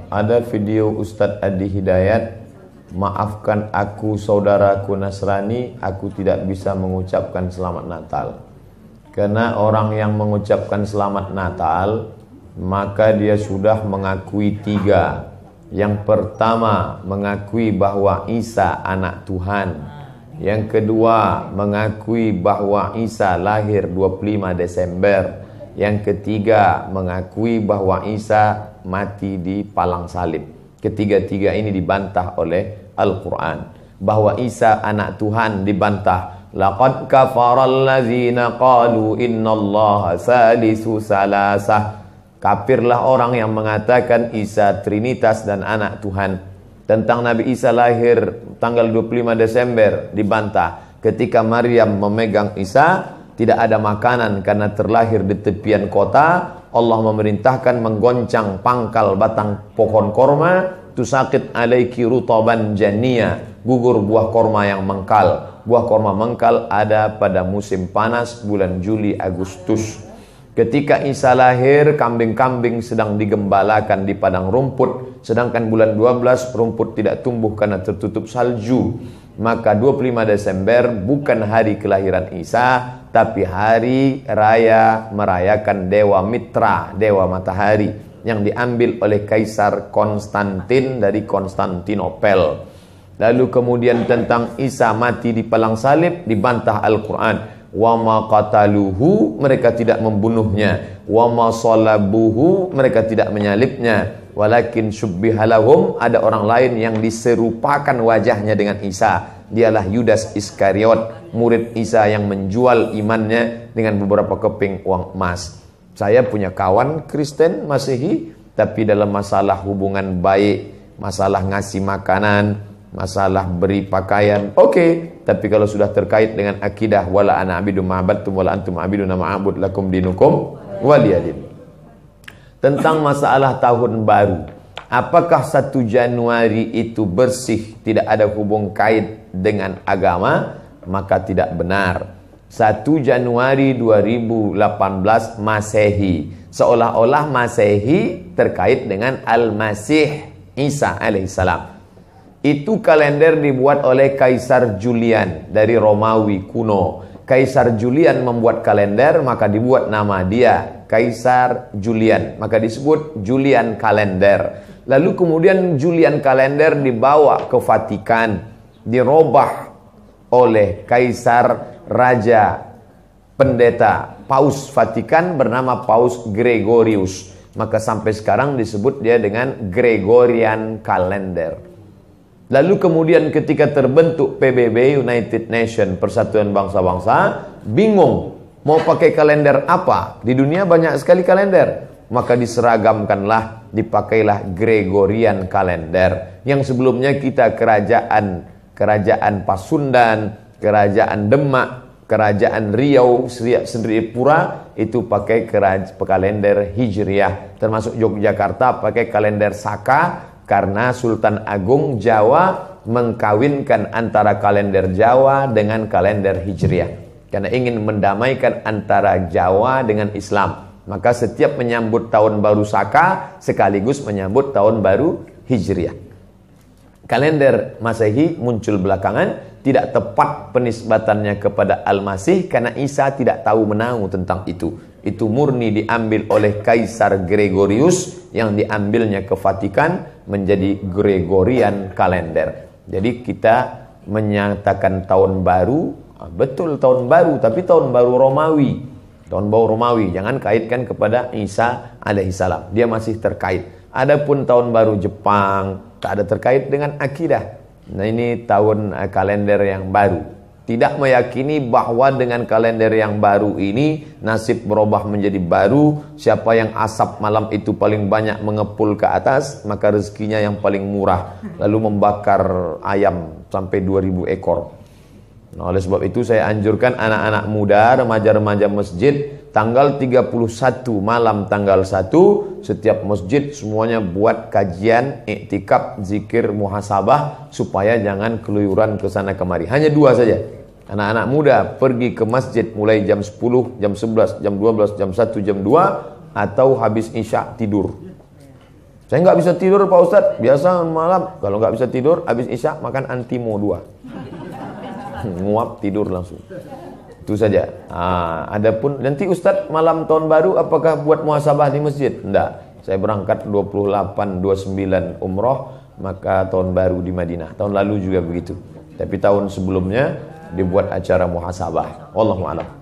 ada video Ustadz Adi Hidayat, maafkan aku saudaraku Nasrani, aku tidak bisa mengucapkan selamat Natal. Karena orang yang mengucapkan selamat Natal, maka dia sudah mengakui tiga. Yang pertama, mengakui bahwa Isa anak Tuhan. Yang kedua, mengakui bahwa Isa lahir 25 Desember. Yang ketiga, mengakui bahwa Isa mati di palang salib. Ketiga-tiga ini dibantah oleh Al-Quran. Bahwa Isa anak Tuhan dibantah. Laqad kafaral ladzina qalu innallaha salisu salasah. Kafirlah orang yang mengatakan Isa Trinitas dan anak Tuhan. Tentang Nabi Isa lahir tanggal 25 Desember dibantah. Ketika Maryam memegang Isa, tidak ada makanan karena terlahir di tepian kota. Allah memerintahkan menggoncang pangkal batang pohon korma. Tusakit alaiki rutaban jania, gugur buah korma yang mengkal. Buah korma mengkal ada pada musim panas bulan Juli Agustus. Ketika Isa lahir, kambing-kambing sedang digembalakan di padang rumput. Sedangkan bulan 12 rumput tidak tumbuh karena tertutup salju. Maka 25 Desember bukan hari kelahiran Isa, tapi hari raya merayakan Dewa Mitra, Dewa Matahari, yang diambil oleh Kaisar Konstantin dari Konstantinopel. Lalu kemudian tentang Isa mati di palang salib dibantah Al-Quran. Wa ma qataluhu, mereka tidak membunuhnya. Wa ma salabuhu, mereka tidak menyalibnya. Walakin syubbihalahum, ada orang lain yang diserupakan wajahnya dengan Isa. Dialah Yudas Iskariot, murid Isa yang menjual imannya dengan beberapa keping uang emas. Saya punya kawan Kristen Masehi, tapi dalam masalah hubungan baik, masalah ngasih makanan, masalah beri pakaian, oke. Tapi kalau sudah terkait dengan akidah, wala ana abidu ma'abadtum wala antum abiduna ma'abud lakum dinukum waliyadin. Tentang masalah tahun baru, apakah 1 Januari itu bersih, tidak ada hubung kait dengan agama? Maka tidak benar. 1 Januari 2018 Masehi, seolah-olah Masehi terkait dengan Al-Masih Isa alaihissalam. Itu kalender dibuat oleh Kaisar Julian dari Romawi kuno. Kaisar Julian membuat kalender, maka dibuat nama dia Kaisar Julian, maka disebut Julian kalender. Lalu kemudian Julian kalender dibawa ke Vatikan, dirobah oleh Kaisar Raja Pendeta Paus Vatikan bernama Paus Gregorius. Maka sampai sekarang disebut dia dengan Gregorian kalender. Lalu kemudian ketika terbentuk PBB, United Nation, Persatuan Bangsa-Bangsa, bingung mau pakai kalender apa. Di dunia banyak sekali kalender. Maka diseragamkanlah, dipakailah Gregorian kalender. Yang sebelumnya kita kerajaan Pasundan, kerajaan Demak, kerajaan Riau, Sendripura itu pakai kalender Hijriah. Termasuk Yogyakarta pakai kalender Saka, karena Sultan Agung Jawa mengkawinkan antara kalender Jawa dengan kalender Hijriah. Karena ingin mendamaikan antara Jawa dengan Islam. Maka setiap menyambut tahun baru Saka sekaligus menyambut tahun baru Hijriah. Kalender Masehi muncul belakangan, tidak tepat penisbatannya kepada Al-Masih karena Isa tidak tahu menahu tentang itu. Itu murni diambil oleh Kaisar Gregorius yang diambilnya ke Vatikan menjadi Gregorian kalender. Jadi kita menyatakan tahun baru, betul tahun baru, tapi tahun baru Romawi. Tahun baru Romawi, jangan kaitkan kepada Isa alaihissalam. Dia masih terkait. Adapun tahun baru Jepang tak ada terkait dengan akidah. Nah ini tahun kalender yang baru. Tidak meyakini bahwa dengan kalender yang baru ini nasib berubah menjadi baru. Siapa yang asap malam itu paling banyak mengepul ke atas, maka rezekinya yang paling murah. Lalu membakar ayam sampai 2000 ekor. Nah, oleh sebab itu saya anjurkan anak-anak muda, remaja-remaja masjid, tanggal 31 malam tanggal 1 setiap masjid semuanya buat kajian, iktikaf, zikir, muhasabah supaya jangan keluyuran ke sana kemari. Hanya 2 saja. Anak-anak muda pergi ke masjid mulai jam 10, jam 11, jam 12, jam 1, jam 2 atau habis isya tidur. Saya nggak bisa tidur Pak Ustadz. Biasa malam kalau nggak bisa tidur, habis isya makan Antimo 2. Nguap tidur langsung. Itu saja. Adapun nanti Ustadz malam tahun baru apakah buat muhasabah di masjid? Enggak. Saya berangkat 28, 29 umroh, maka tahun baru di Madinah. Tahun lalu juga begitu. Tapi tahun sebelumnya dibuat acara muhasabah. Wallahu a'lam.